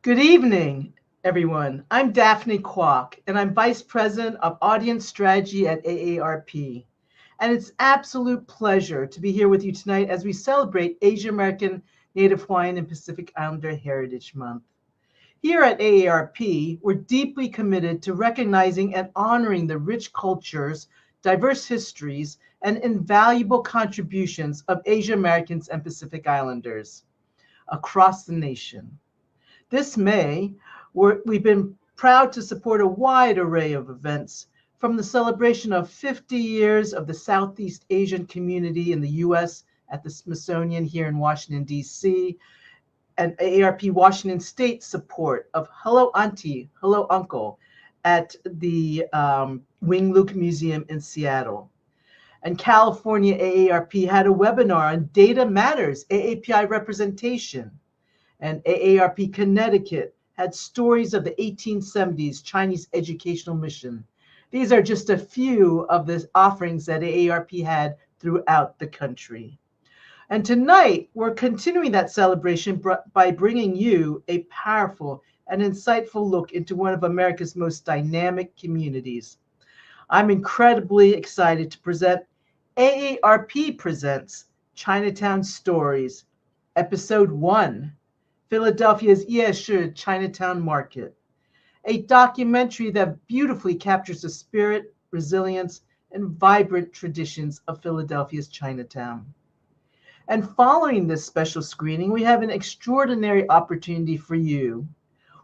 Good evening, everyone. I'm Daphne Kwok, and I'm Vice President of Audience Strategy at AARP. And it's an absolute pleasure to be here with you tonight as we celebrate Asian American, Native Hawaiian, and Pacific Islander Heritage Month. Here at AARP, we're deeply committed to recognizing and honoring the rich cultures, diverse histories, and invaluable contributions of Asian Americans and Pacific Islanders across the nation. This May, we've been proud to support a wide array of events, from the celebration of 50 years of the Southeast Asian community in the U.S. at the Smithsonian here in Washington, D.C., and AARP Washington State support of Hello Auntie, Hello Uncle at the Wing Luke Museum in Seattle. And California AARP had a webinar on Data Matters, AAPI representation. And AARP Connecticut had stories of the 1870s Chinese educational mission. These are just a few of the offerings that AARP had throughout the country. And tonight, we're continuing that celebration by bringing you a powerful and insightful look into one of America's most dynamic communities. I'm incredibly excited to present AARP Presents Chinatown Stories, Episode 1. Philadelphia's YeShi Chinatown Market, a documentary that beautifully captures the spirit, resilience, and vibrant traditions of Philadelphia's Chinatown. And following this special screening, we have an extraordinary opportunity for you.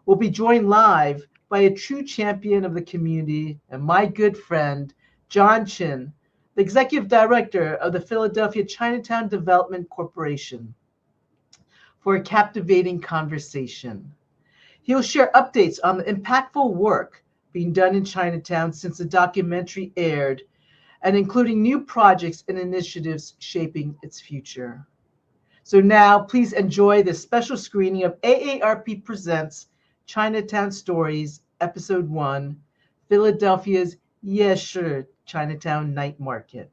We'll be joined live by a true champion of the community and my good friend, John Chin, the Executive Director of the Philadelphia Chinatown Development Corporation, for a captivating conversation. He'll share updates on the impactful work being done in Chinatown since the documentary aired, and including new projects and initiatives shaping its future. So now, please enjoy this special screening of AARP Presents Chinatown Stories, Episode 1, Philadelphia's YeShi Chinatown Night Market.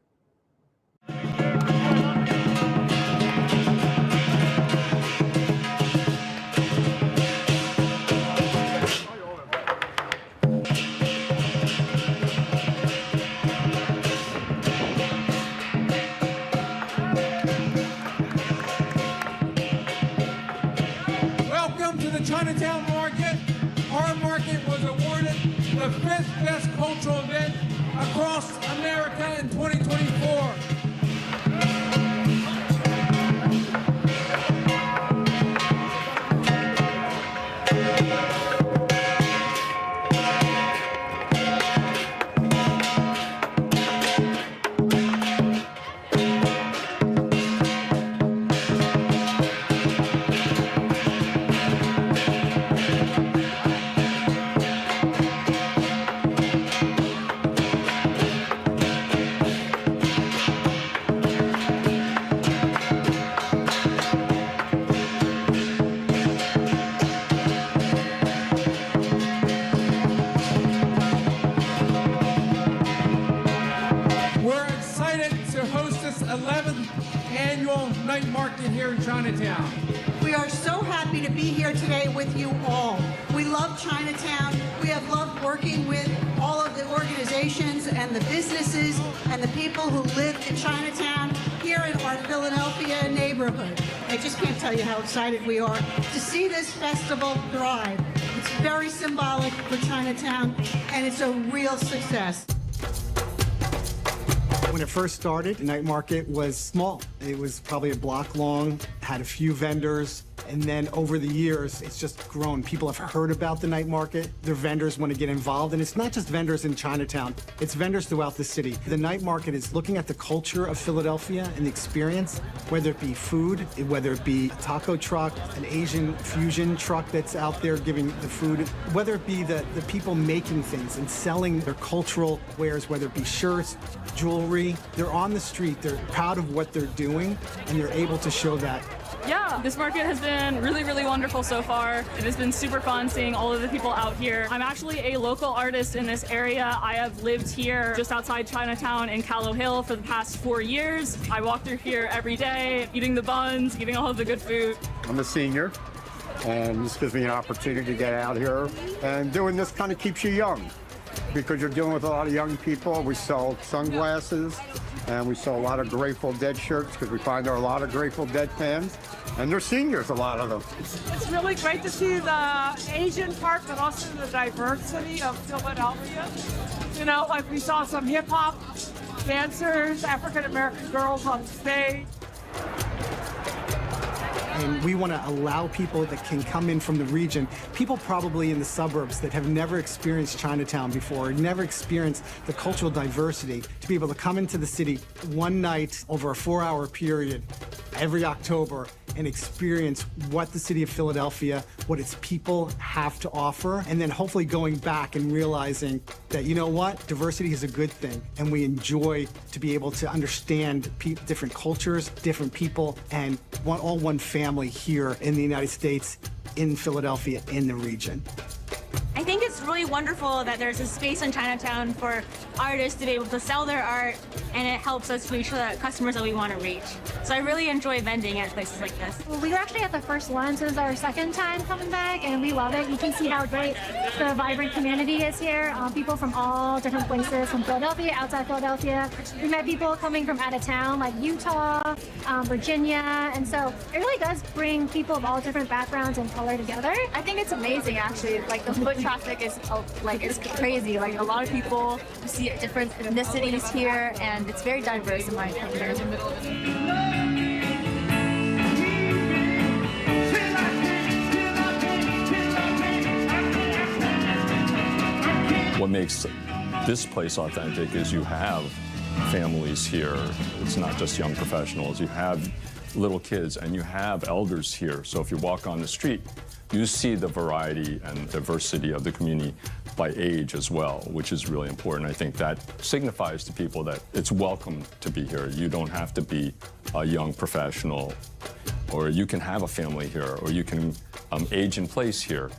Chinatown Market. Our market was awarded the 5th best cultural event across America in 2024. Night Market here in Chinatown. We are so happy to be here today with you all. We love Chinatown. We have loved working with all of the organizations and the businesses and the people who live in Chinatown here in our Philadelphia neighborhood. I just can't tell you how excited we are to see this festival thrive. It's very symbolic for Chinatown, and it's a real success. When it first started, Night Market was small. It was probably a block long, had a few vendors, and then over the years, it's just grown. People have heard about the Night Market. Their vendors want to get involved, and it's not just vendors in Chinatown, it's vendors throughout the city. The Night Market is looking at the culture of Philadelphia and the experience, whether it be food, whether it be a taco truck, an Asian fusion truck that's out there giving the food, whether it be the people making things and selling their cultural wares, whether it be shirts, jewelry. They're on the street, they're proud of what they're doing, and they're able to show that. Yeah, this market has been really, really wonderful so far. It has been super fun seeing all of the people out here. I'm actually a local artist in this area. I have lived here just outside Chinatown in Callow Hill for the past 4 years. I walk through here every day, eating the buns, eating all of the good food. I'm a senior. And this gives me an opportunity to get out here. And doing this kind of keeps you young because you're dealing with a lot of young people. We sell sunglasses and we sell a lot of Grateful Dead shirts because we find there are a lot of Grateful Dead fans. And they're seniors, a lot of them. It's really great to see the Asian part, but also the diversity of Philadelphia. You know, like we saw some hip hop dancers, African American girls on stage. And we want to allow people that can come in from the region, people probably in the suburbs that have never experienced Chinatown before, never experienced the cultural diversity, to be able to come into the city one night over a 4-hour period every October and experience what the city of Philadelphia, what its people have to offer, and then hopefully going back and realizing that, you know what, diversity is a good thing, and we enjoy to be able to understand different cultures, different people, and all one family here in the United States, in Philadelphia, in the region. I think it's really wonderful that there's a space in Chinatown for artists to be able to sell their art, and it helps us reach the customers that we want to reach. So I really enjoy vending at places like this. Well, we were actually at the first one, so this is our second time coming back, and we love it. You can see how great the vibrant community is here. People from all different places, from Philadelphia, outside Philadelphia. We met people coming from out of town, like Utah, Virginia, and so it really does bring people of all different backgrounds and color together. I think it's amazing, actually. Like the foot traffic is it's crazy. Like a lot of people, you see different ethnicities here, and it's very diverse in my opinion. What makes this place authentic is you have families here. It's not just young professionals. You have little kids and you have elders here. So if you walk on the street, you see the variety and diversity of the community by age as well, which is really important. I think that signifies to people that it's welcome to be here. You don't have to be a young professional, or you can have a family here, or you can age in place here.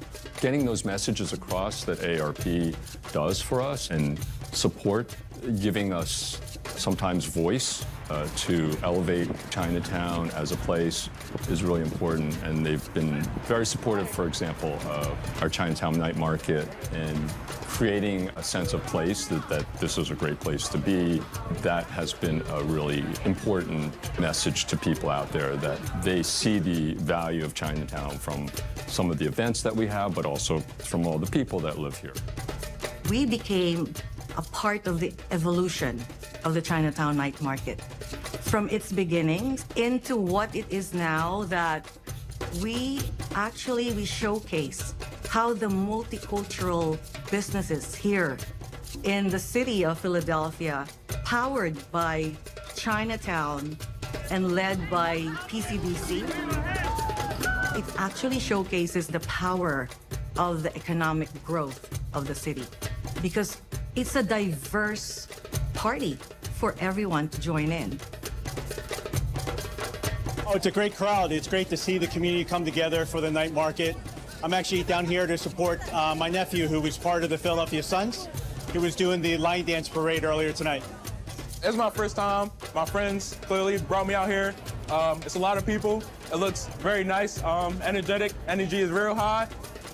Getting those messages across that AARP does for us and support, giving us sometimes voice to elevate Chinatown as a place is really important, and they've been very supportive, for example, our Chinatown Night Market, and creating a sense of place that this is a great place to be. That has been a really important message to people out there, that they see the value of Chinatown from some of the events that we have, but also from all the people that live here. We became a part of the evolution of the Chinatown Night Market. From its beginnings into what it is now, that we showcase how the multicultural businesses here in the city of Philadelphia, powered by Chinatown and led by PCDC, it actually showcases the power of the economic growth of the city, because it's a diverse party for everyone to join in. Oh, it's a great crowd. It's great to see the community come together for the night market. I'm actually down here to support my nephew, who was part of the Philadelphia Suns. He was doing the line dance parade earlier tonight. It's my first time. My friends clearly brought me out here. It's a lot of people. It looks very nice, energetic. Energy is real high.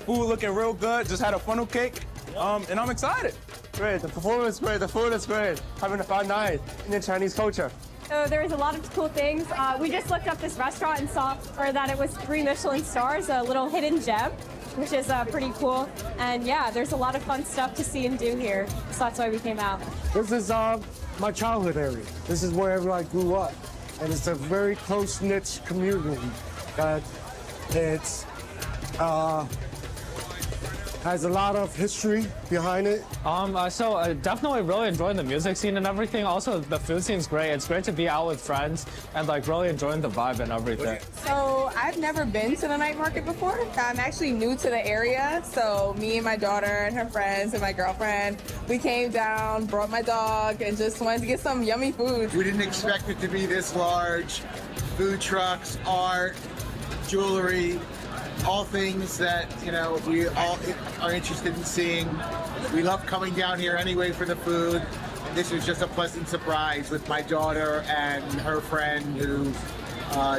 Food looking real good. Just had a funnel cake, and I'm excited. Great, the performance is great, the food is great. Having a fun night in the Chinese culture. So there's a lot of cool things. We just looked up this restaurant and saw that it was 3 Michelin stars, a little hidden gem, which is pretty cool. And yeah, there's a lot of fun stuff to see and do here. So that's why we came out. This is my childhood area. This is where everyone grew up. And it's a very close-knit community that has a lot of history behind it. So definitely really enjoying the music scene and everything. Also, the food scene's great. It's great to be out with friends and really enjoying the vibe and everything. So I've never been to the night market before. I'm actually new to the area. So me and my daughter and her friends and my girlfriend, we came down, brought my dog, and just wanted to get some yummy food. We didn't expect it to be this large. Food trucks, art, jewelry, all things that, we all are interested in seeing. We love coming down here anyway for the food. And this was just a pleasant surprise with my daughter and her friend who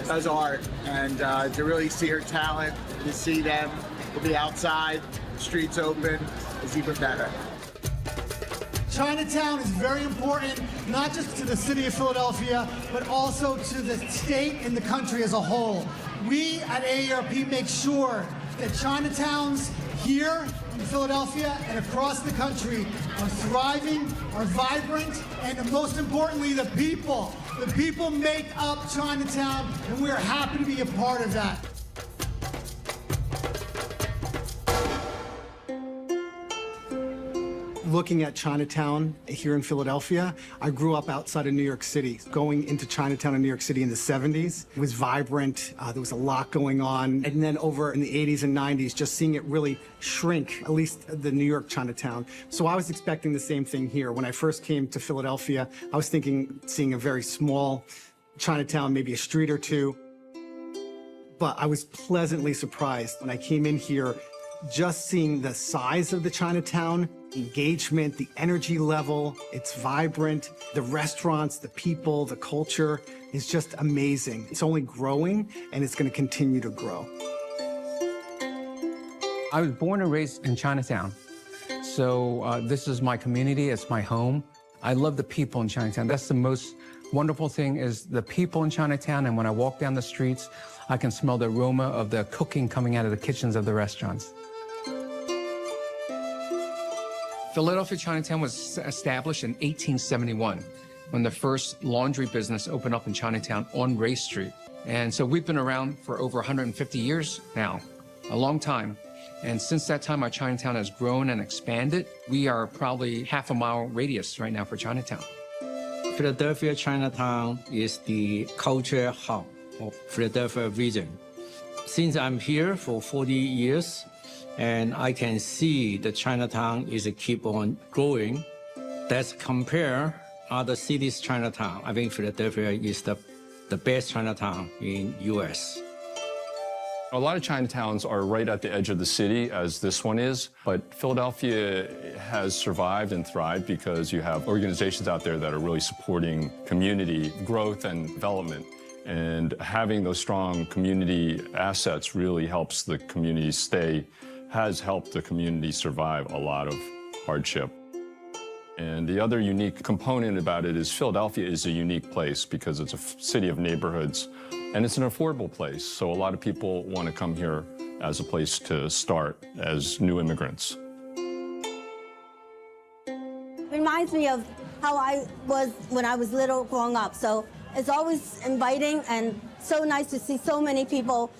does art, and to really see her talent to see them. We'll be outside, streets open, it's even better. Chinatown is very important, not just to the city of Philadelphia, but also to the state and the country as a whole. We at AARP make sure that Chinatowns here in Philadelphia and across the country are thriving, are vibrant, and most importantly, the people. The people make up Chinatown, and we're happy to be a part of that. Looking at Chinatown here in Philadelphia, I grew up outside of New York City. Going into Chinatown in New York City in the 70s, it was vibrant, there was a lot going on. And then over in the 80s and 90s, just seeing it really shrink, at least the New York Chinatown. So I was expecting the same thing here. When I first came to Philadelphia, I was thinking seeing a very small Chinatown, maybe a street or two. But I was pleasantly surprised when I came in here, just seeing the size of the Chinatown, engagement, the energy level, it's vibrant, the restaurants, the people, the culture is just amazing. It's only growing and it's going to continue to grow. I was born and raised in Chinatown. So this is my community, it's my home. I love the people in Chinatown. That's the most wonderful thing is the people in Chinatown, and when I walk down the streets, I can smell the aroma of the cooking coming out of the kitchens of the restaurants. Philadelphia Chinatown was established in 1871 when the first laundry business opened up in Chinatown on Race Street. And so we've been around for over 150 years now, a long time. And since that time, our Chinatown has grown and expanded. We are probably half a mile radius right now for Chinatown. Philadelphia Chinatown is the culture hub of Philadelphia region. Since I'm here for 40 years, and I can see the Chinatown is keep on growing. That's compare other cities' Chinatown. I think Philadelphia is the best Chinatown in U.S. A lot of Chinatowns are right at the edge of the city, as this one is, but Philadelphia has survived and thrived because you have organizations out there that are really supporting community growth and development. And having those strong community assets really helps the community has helped the community survive a lot of hardship. And the other unique component about it is Philadelphia is a unique place because it's a city of neighborhoods and it's an affordable place. So a lot of people want to come here as a place to start as new immigrants. Reminds me of how I was when I was little growing up. So it's always inviting and so nice to see so many people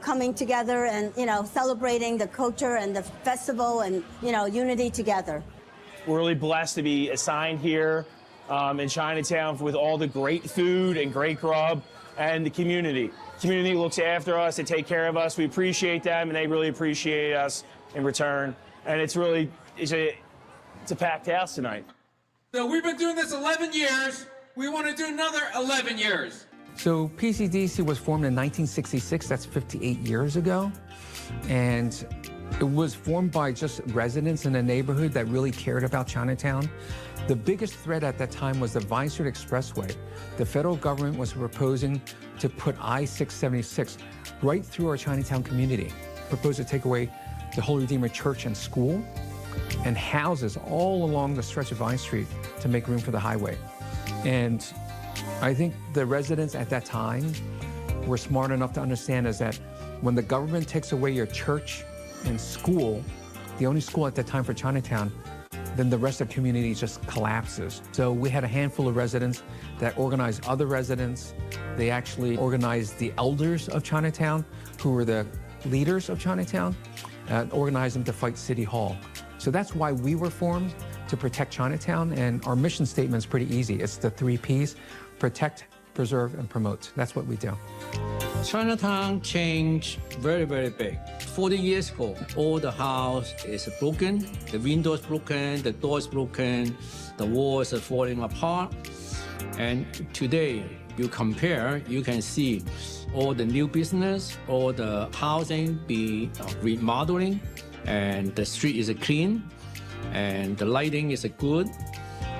coming together and, celebrating the culture and the festival and, unity together. We're really blessed to be assigned here in Chinatown with all the great food and great grub and the community. The community looks after us, they take care of us. We appreciate them and they really appreciate us in return. And it's a packed house tonight. So we've been doing this 11 years. We want to do another 11 years. So PCDC was formed in 1966, that's 58 years ago. And it was formed by just residents in the neighborhood that really cared about Chinatown. The biggest threat at that time was the Vine Street Expressway. The federal government was proposing to put I-676 right through our Chinatown community, proposed to take away the Holy Redeemer Church and school and houses all along the stretch of Vine Street to make room for the highway. And I think the residents at that time were smart enough to understand is that when the government takes away your church and school, the only school at that time for Chinatown, then the rest of the community just collapses. So we had a handful of residents that organized other residents. They actually organized the elders of Chinatown, who were the leaders of Chinatown, and organized them to fight City Hall. So that's why we were formed, to protect Chinatown, and our mission statement is pretty easy. It's the 3 Ps: protect, preserve, and promote. That's what we do. Chinatown changed very, very big. 40 years ago, all the house is broken, the windows broken, the doors broken, the walls are falling apart. And today, you compare, you can see all the new business, all the housing be remodeling, and the street is clean, and the lighting is good,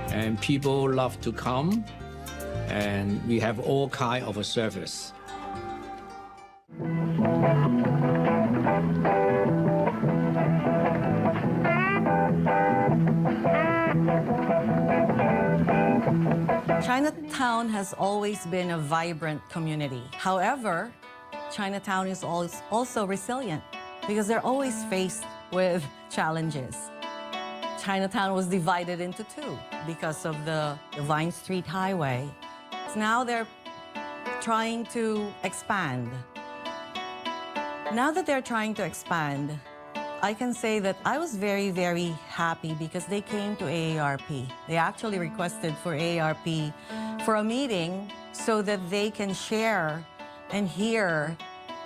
and people love to come, and we have all kind of a service. Chinatown has always been a vibrant community. However, Chinatown is also resilient because they're always faced with challenges. Chinatown was divided into two because of the Vine Street Highway. Now they're trying to expand. Now that they're trying to expand, I can say that I was very, very happy because they came to AARP. They actually requested for AARP for a meeting so that they can share and hear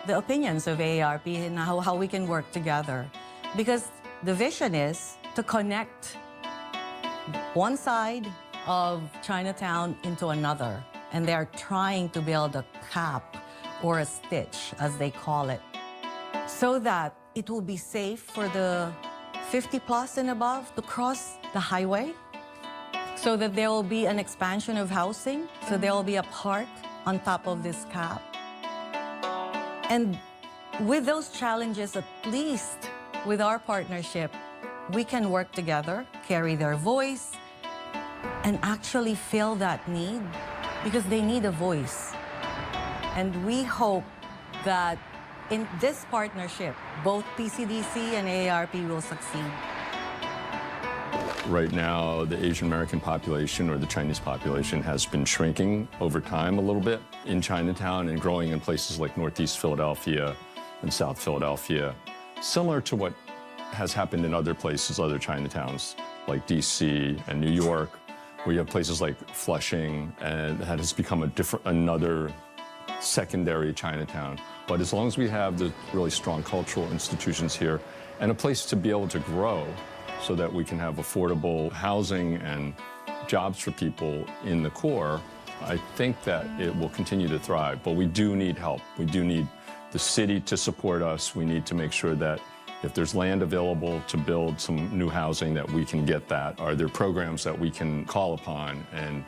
the opinions of AARP and how we can work together. Because the vision is to connect one side of Chinatown into another. And they're trying to build a cap or a stitch, as they call it, so that it will be safe for the 50 plus and above to cross the highway, so that there will be an expansion of housing, so there will be a park on top of this cap. And with those challenges, at least with our partnership, we can work together, carry their voice, and actually fill that need, because they need a voice. And we hope that in this partnership, both PCDC and AARP will succeed. Right now, the Asian American population or the Chinese population has been shrinking over time a little bit in Chinatown and growing in places like Northeast Philadelphia and South Philadelphia, similar to what has happened in other places, other Chinatowns like DC and New York, where you have places like Flushing, and that has become another secondary Chinatown. But as long as we have the really strong cultural institutions here and a place to be able to grow so that we can have affordable housing and jobs for people in the core, I think that it will continue to thrive. But we do need help. We do need the city to support us. We need to make sure that if there's land available to build some new housing, that we can get that. Are there programs that we can call upon and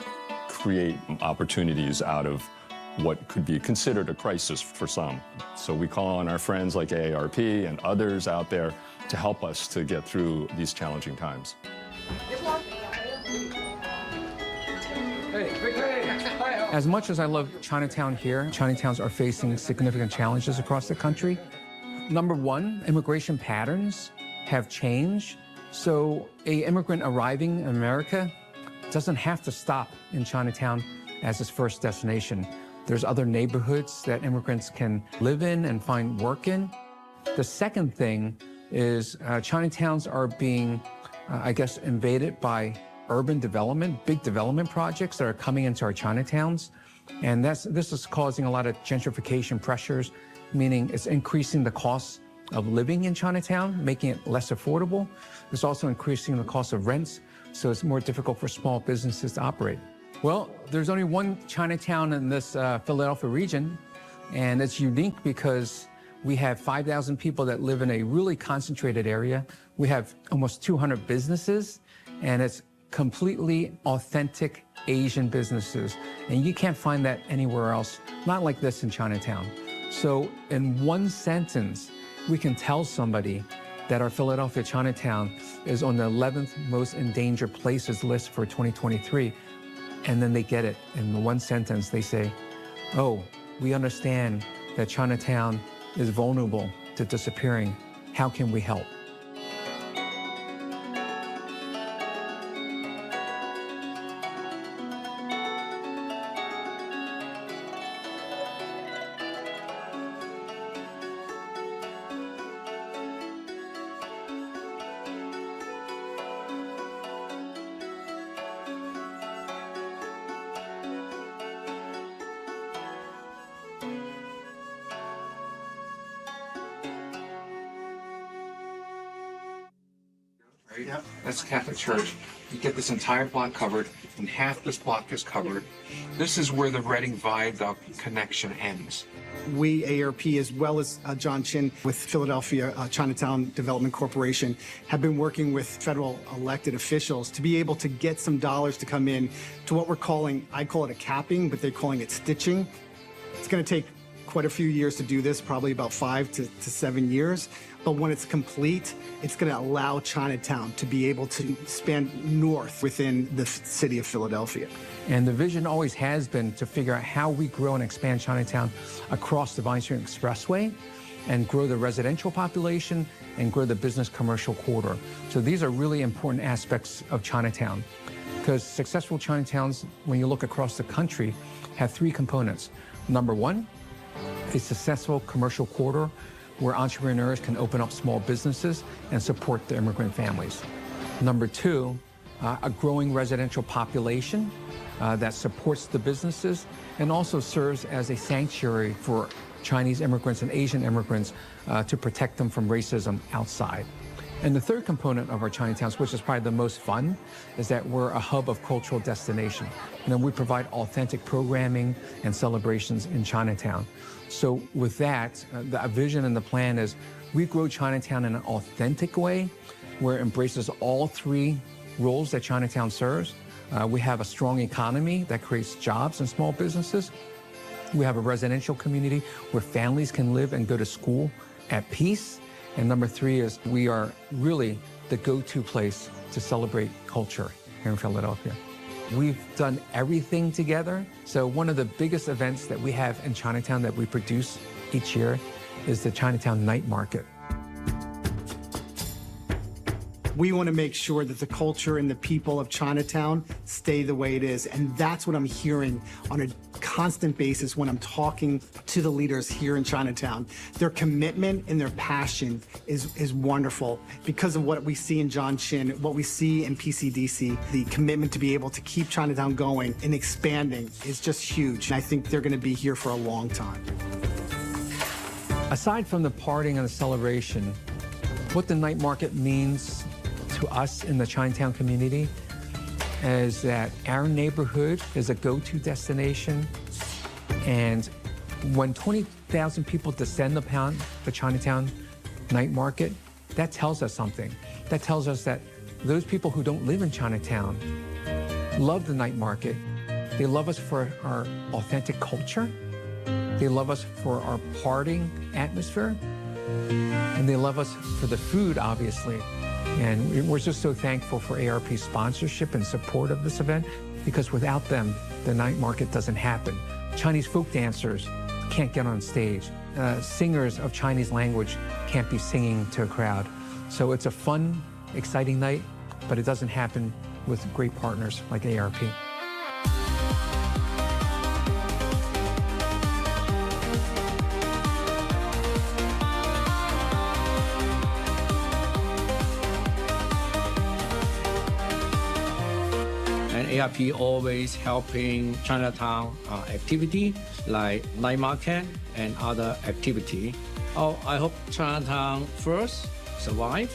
create opportunities out of what could be considered a crisis for some? So we call on our friends like AARP and others out there to help us to get through these challenging times. As much as I love Chinatown here, Chinatowns are facing significant challenges across the country. Number one, immigration patterns have changed. So an immigrant arriving in America doesn't have to stop in Chinatown as his first destination. There's other neighborhoods that immigrants can live in and find work in. The second thing is Chinatowns are being, invaded by urban development, big development projects that are coming into our Chinatowns. And this is causing a lot of gentrification pressures, meaning it's increasing the cost of living in Chinatown, making it less affordable. It's also increasing the cost of rents, so it's more difficult for small businesses to operate. Well, there's only one Chinatown in this Philadelphia region, and it's unique because we have 5,000 people that live in a really concentrated area. We have almost 200 businesses, and it's completely authentic Asian businesses. And you can't find that anywhere else, not like this in Chinatown. So in one sentence, we can tell somebody that our Philadelphia Chinatown is on the 11th most endangered places list for 2023. And then they get it. In one sentence, they say, oh, we understand that Chinatown is vulnerable to disappearing. How can we help? Yep, that's Catholic Church. You get this entire block covered, and half this block is covered. This is where the Reading Viaduct connection ends. We, AARP, as well as John Chin with Philadelphia Chinatown Development Corporation, have been working with federal elected officials to be able to get some dollars to come in to what we're calling, I call it a capping, but they're calling it stitching. It's going to take quite a few years to do this, probably about 5 to 7 years. But when it's complete, it's going to allow Chinatown to be able to span north within the city of Philadelphia. And the vision always has been to figure out how we grow and expand Chinatown across the Vine Street Expressway and grow the residential population and grow the business commercial corridor. So these are really important aspects of Chinatown, because successful Chinatowns, when you look across the country, have 3 components. Number 1, a successful commercial corridor where entrepreneurs can open up small businesses and support their immigrant families. Number 2, a growing residential population that supports the businesses and also serves as a sanctuary for Chinese immigrants and Asian immigrants to protect them from racism outside. And the third component of our Chinatowns, which is probably the most fun, is that we're a hub of cultural destination. We provide authentic programming and celebrations in Chinatown. So with that, the vision and the plan is we grow Chinatown in an authentic way where it embraces all 3 roles that Chinatown serves. We have a strong economy that creates jobs and small businesses. We have a residential community where families can live and go to school at peace. And number 3 is we are really the go-to place to celebrate culture here in Philadelphia. We've done everything together. So one of the biggest events that we have in Chinatown that we produce each year is the Chinatown Night Market. We want to make sure that the culture and the people of Chinatown stay the way it is. And that's what I'm hearing on a constant basis when I'm talking to the leaders here in Chinatown. Their commitment and their passion is wonderful because of what we see in John Chin, what we see in PCDC. The commitment to be able to keep Chinatown going and expanding is just huge. And I think they're going to be here for a long time. Aside from the partying and the celebration, what the night market means to us in the Chinatown community is that our neighborhood is a go-to destination, and when 20,000 people descend upon the Chinatown night market, that tells us something. That tells us that those people who don't live in Chinatown love the night market. They love us for our authentic culture. They love us for our partying atmosphere. And they love us for the food, obviously. And we're just so thankful for AARP's sponsorship and support of this event, because without them, the night market doesn't happen. Chinese folk dancers can't get on stage. Singers of Chinese language can't be singing to a crowd. So it's a fun, exciting night, but it doesn't happen with great partners like AARP. AARP always helping Chinatown activity like night market and other activity. I hope Chinatown first survive,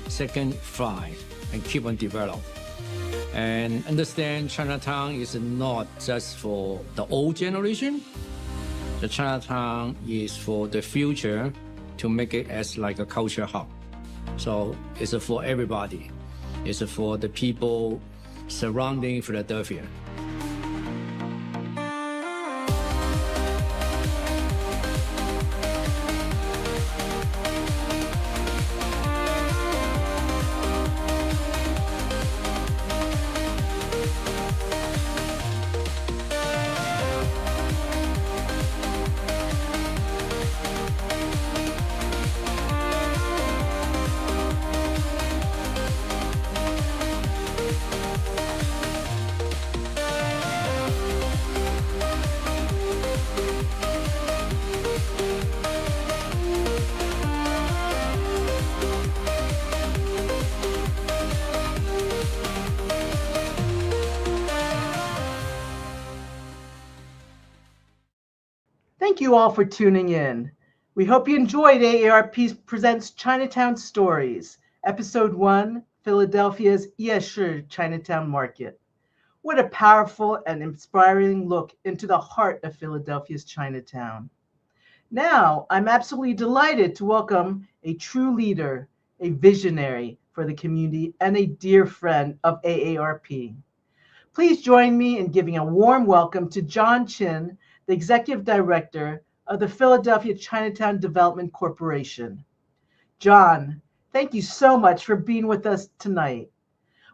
second thrive, and keep on develop. And understand Chinatown is not just for the old generation. The Chinatown is for the future to make it as like a culture hub. So it's for everybody. It's for the people surrounding Philadelphia. Thank you all for tuning in. We hope you enjoyed AARP Presents Chinatown Stories, Episode 1, Philadelphia's YeShi Chinatown Market. What a powerful and inspiring look into the heart of Philadelphia's Chinatown. Now, I'm absolutely delighted to welcome a true leader, a visionary for the community, and a dear friend of AARP. Please join me in giving a warm welcome to John Chin, the Executive Director of the Philadelphia Chinatown Development Corporation. John, thank you so much for being with us tonight.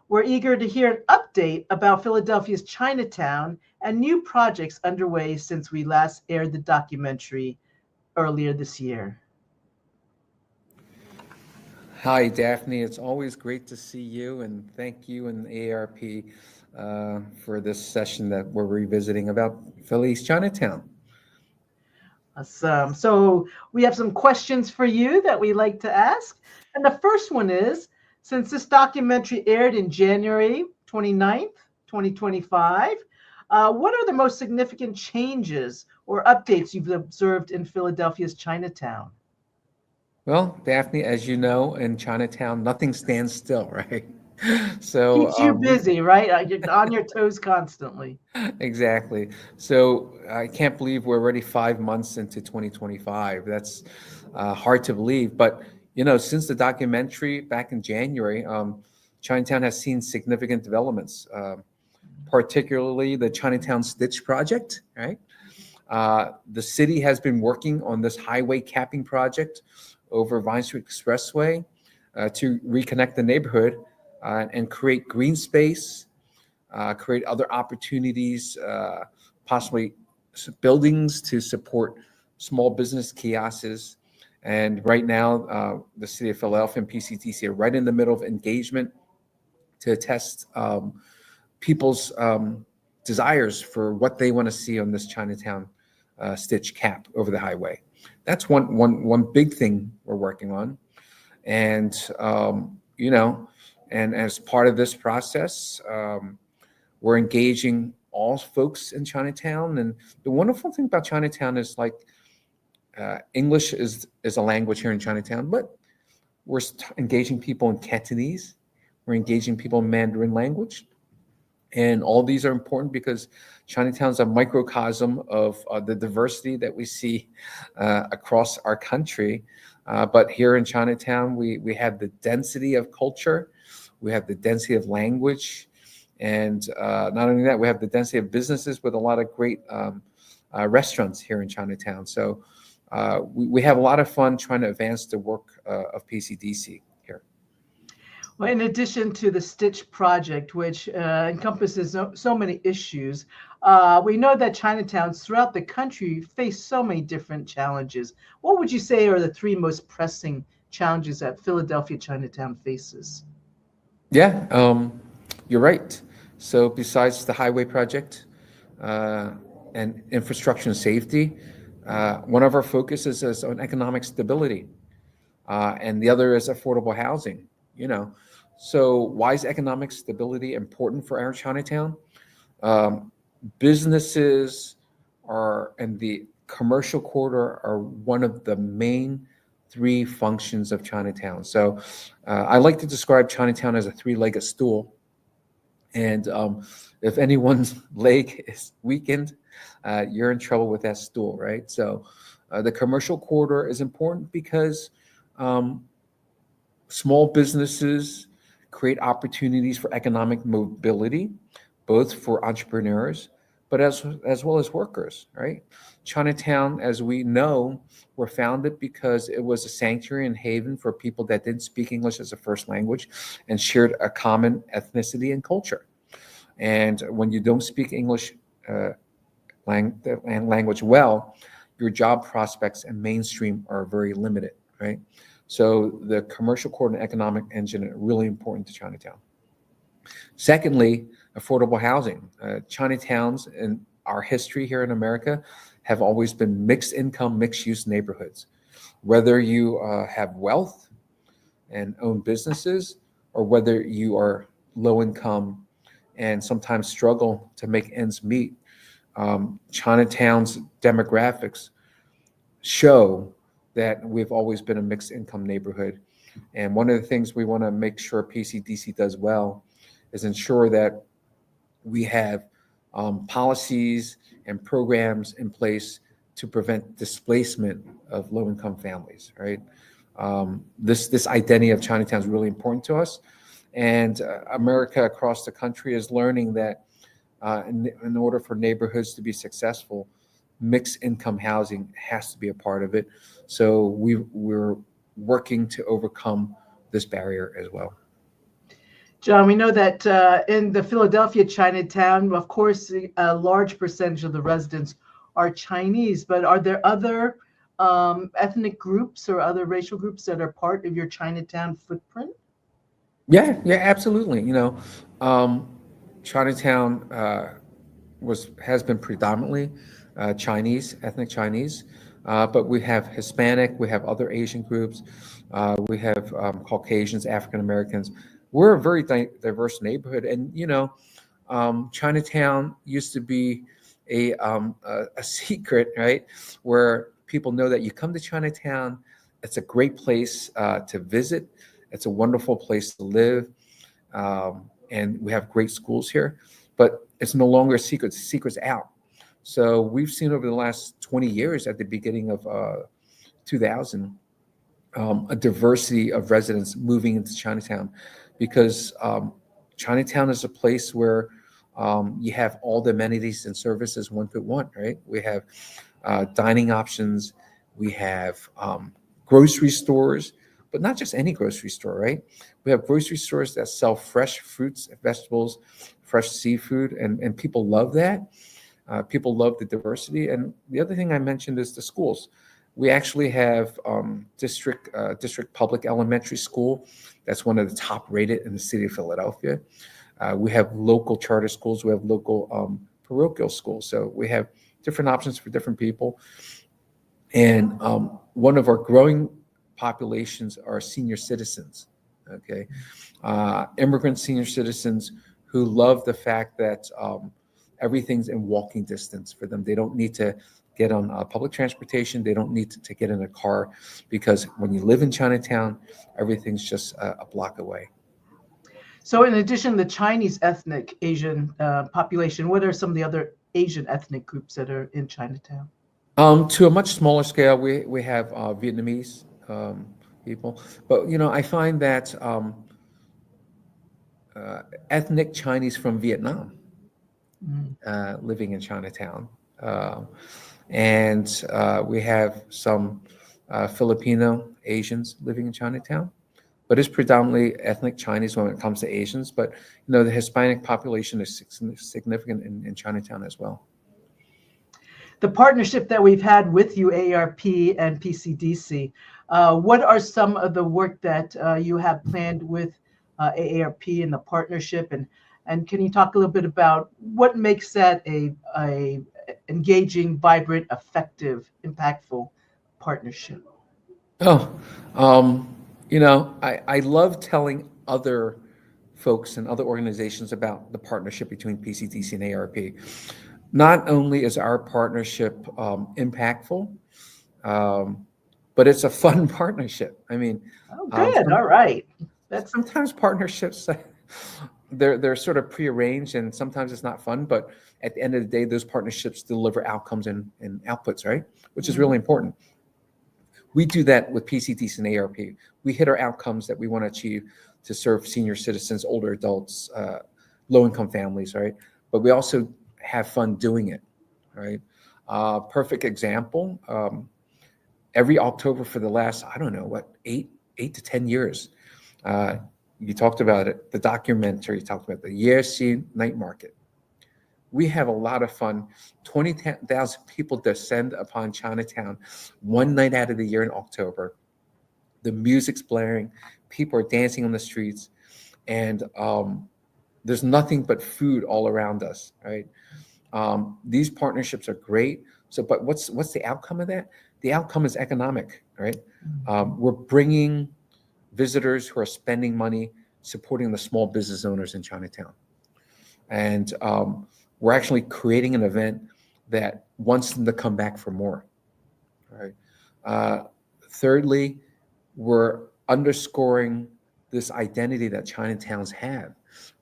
We're eager to hear an update about Philadelphia's Chinatown and new projects underway since we last aired the documentary earlier this year. Hi, Daphne. It's always great to see you, and thank you and AARP for this session that we're revisiting about Philly's Chinatown. Awesome. So we have some questions for you that we like to ask. And the first one is, since this documentary aired in January 29th, 2025, what are the most significant changes or updates you've observed in Philadelphia's Chinatown? Well, Daphne, as you know, in Chinatown, nothing stands still, right? So Keeps you busy, right? You're on your toes constantly. Exactly. So I can't believe we're already 5 months into 2025. That's hard to believe. But, you know, since the documentary back in January, Chinatown has seen significant developments, particularly the Chinatown Stitch project, right? The city has been working on this highway capping project over Vine Street Expressway to reconnect the neighborhood and create green space, create other opportunities, possibly buildings to support small business kiosks. And right now, the city of Philadelphia and PCDC are right in the middle of engagement to test people's desires for what they want to see on this Chinatown Stitch cap over the highway. That's one big thing we're working on. And, you know, and as part of this process, we're engaging all folks in Chinatown. And the wonderful thing about Chinatown is, like, English is a language here in Chinatown, but we're engaging people in Cantonese. We're engaging people in Mandarin language. And all these are important because Chinatown is a microcosm of the diversity that we see across our country. But here in Chinatown, we have the density of culture. We have the density of language. And not only that, we have the density of businesses with a lot of great restaurants here in Chinatown. So we have a lot of fun trying to advance the work of PCDC here. Well, in addition to the Stitch project, which encompasses so many issues, we know that Chinatowns throughout the country face so many different challenges. What would you say are the three most pressing challenges that Philadelphia Chinatown faces? Yeah, you're right. So besides the highway project and infrastructure and safety, one of our focuses is on economic stability, and the other is affordable housing. You know, so why is economic stability important for our Chinatown? Businesses are, and the commercial corridor are one of the main three functions of Chinatown. So I like to describe Chinatown as a three-legged stool. And if anyone's leg is weakened, you're in trouble with that stool, right? So the commercial corridor is important because small businesses create opportunities for economic mobility, both for entrepreneurs, but as well as workers, right? Chinatown, as we know, were founded because it was a sanctuary and haven for people that didn't speak English as a first language and shared a common ethnicity and culture. And when you don't speak English language well, your job prospects and mainstream are very limited, right? So the commercial corridor and economic engine are really important to Chinatown. Secondly, affordable housing. Chinatowns in our history here in America have always been mixed income, mixed use neighborhoods. Whether you have wealth and own businesses, or whether you are low income and sometimes struggle to make ends meet, Chinatown's demographics show that we've always been a mixed income neighborhood. And one of the things we want to make sure PCDC does well is ensure that we have policies and programs in place to prevent displacement of low-income families, right? This identity of Chinatown is really important to us. And America across the country is learning that in order for neighborhoods to be successful, mixed income housing has to be a part of it. So we're working to overcome this barrier as well. John, we know that in the Philadelphia Chinatown, of course, a large percentage of the residents are Chinese, but are there other ethnic groups or other racial groups that are part of your Chinatown footprint? Yeah, absolutely. Chinatown has been predominantly Chinese, ethnic Chinese, but we have Hispanic, we have other Asian groups, we have Caucasians, African Americans. We're a very diverse neighborhood, and Chinatown used to be a secret, right? Where people know that you come to Chinatown, it's a great place to visit. It's a wonderful place to live, and we have great schools here. But it's no longer a secret. The secret's out. So we've seen over the last 20 years, at the beginning of 2000, a diversity of residents moving into Chinatown, because Chinatown is a place where you have all the amenities and services one could want, right? We have dining options, we have grocery stores, but not just any grocery store, right? We have grocery stores that sell fresh fruits, vegetables, fresh seafood, and people love that. People love the diversity. And the other thing I mentioned is the schools. We actually have district public elementary school. That's one of the top rated in the city of Philadelphia. We have local charter schools. We have local parochial schools. So we have different options for different people. And one of our growing populations are senior citizens, okay? Immigrant senior citizens who love the fact that everything's in walking distance for them. They don't need to get on public transportation. They don't need to get in a car, because when you live in Chinatown, everything's just a block away. So in addition to the Chinese ethnic Asian population, what are some of the other Asian ethnic groups that are in Chinatown? To a much smaller scale, we have Vietnamese people. But, I find that ethnic Chinese from Vietnam living in Chinatown. And we have some Filipino Asians living in Chinatown, but it's predominantly ethnic Chinese when it comes to Asians. But the Hispanic population is significant in Chinatown as well. The partnership that we've had with you, AARP and PCDC, what are some of the work that you have planned with AARP and the partnership, and can you talk a little bit about what makes that a engaging, vibrant, effective, impactful partnership? I love telling other folks and other organizations about the partnership between PCDC and AARP. Not only is our partnership impactful, but it's a fun partnership. I mean, good. All right. Sometimes partnerships, they're sort of prearranged, and sometimes it's not fun. But at the end of the day, those partnerships deliver outcomes and outputs, right? Which is really important. We do that with PCDC and AARP. We hit our outcomes that we want to achieve to serve senior citizens, older adults, low-income families, right? But we also have fun doing it, right? Perfect example. Every October for the last, I don't know, 8 to 10 years, you talked about it, the documentary, you talked about the YeShi Night Market. We have a lot of fun. 20,000 people descend upon Chinatown one night out of the year in October. The music's blaring, people are dancing on the streets, and there's nothing but food all around us, right? These partnerships are great. So, but what's the outcome of that? The outcome is economic, right? We're bringing visitors who are spending money supporting the small business owners in Chinatown. And we're actually creating an event that wants them to come back for more, right? Thirdly, we're underscoring this identity that Chinatowns have,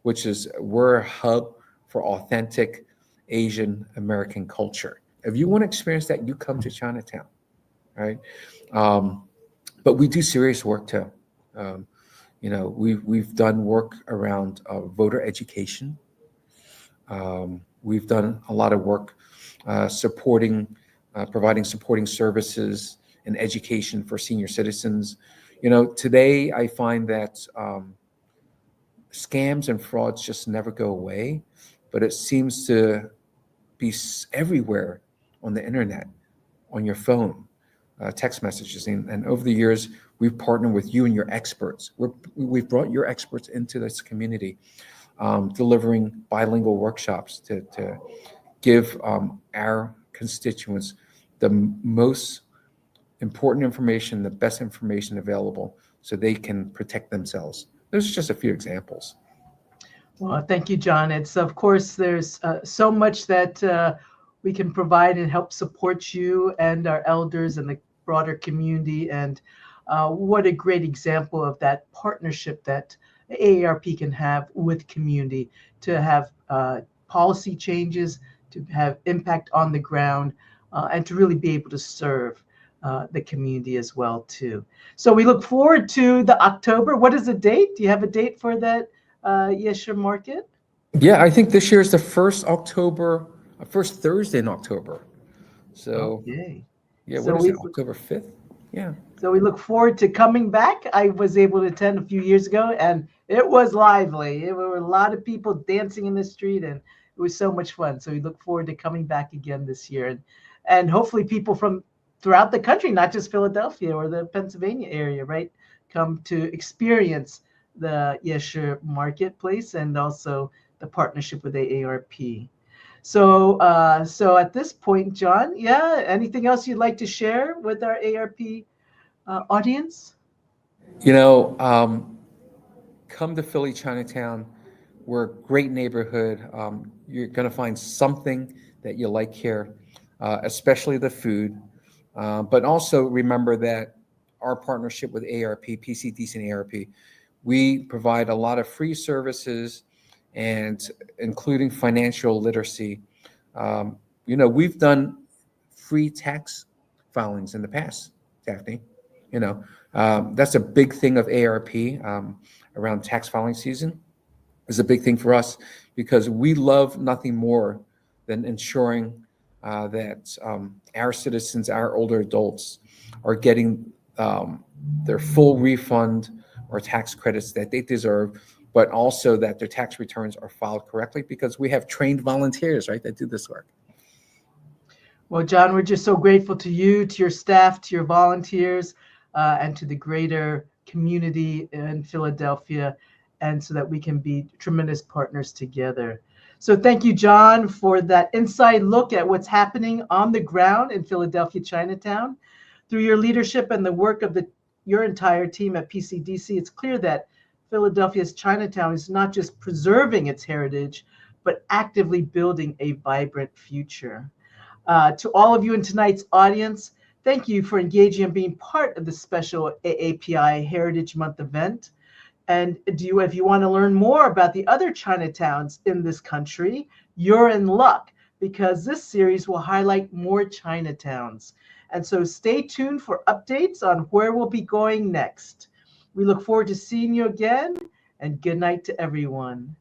which is we're a hub for authentic Asian American culture. If you want to experience that, you come to Chinatown, right? But we do serious work too. We've done work around voter education. We've done a lot of work supporting providing supporting services and education for senior citizens. Today I find that scams and frauds just never go away, but it seems to be everywhere on the internet, on your phone, text messages. And over the years, we've partnered with you and your experts. We've brought your experts into this community, delivering bilingual workshops to give our constituents the most important information, the best information available so they can protect themselves. Those are just a few examples. Well, thank you, John. It's, of course, there's so much that we can provide and help support you and our elders and the broader community. And what a great example of that partnership that AARP can have with community to have policy changes, to have impact on the ground, and to really be able to serve the community as well, too. So we look forward to the October. What is the date? Do you have a date for that YeShi Market? Yeah, I think this year is the first Thursday in October. So, okay. Yeah, So what is it, we- October 5th? Yeah. So we look forward to coming back. I was able to attend a few years ago, and it was lively. There were a lot of people dancing in the street, and it was so much fun. So we look forward to coming back again this year, and hopefully people from throughout the country, not just Philadelphia or the Pennsylvania area, right, come to experience the YeShi Marketplace and also the partnership with AARP. So, so at this point, John, yeah, anything else you'd like to share with our AARP audience? Come to Philly Chinatown. We're a great neighborhood. You're going to find something that you like here, especially the food. But also remember that our partnership with AARP, PCDC and AARP, we provide a lot of free services, and including financial literacy. We've done free tax filings in the past, Daphne. That's a big thing of AARP around tax filing season. Is a big thing for us because we love nothing more than ensuring that our citizens, our older adults, are getting their full refund or tax credits that they deserve, but also that their tax returns are filed correctly because we have trained volunteers, right, that do this work. Well, John, we're just so grateful to you, to your staff, to your volunteers, and to the greater community in Philadelphia, and so that we can be tremendous partners together. So thank you, John, for that inside look at what's happening on the ground in Philadelphia Chinatown. Through your leadership and the work of your entire team at PCDC, it's clear that Philadelphia's Chinatown is not just preserving its heritage, but actively building a vibrant future. To all of you in tonight's audience, thank you for engaging and being part of the special AAPI Heritage Month event. And if you want to learn more about the other Chinatowns in this country, you're in luck because this series will highlight more Chinatowns. And so stay tuned for updates on where we'll be going next. We look forward to seeing you again, and good night to everyone.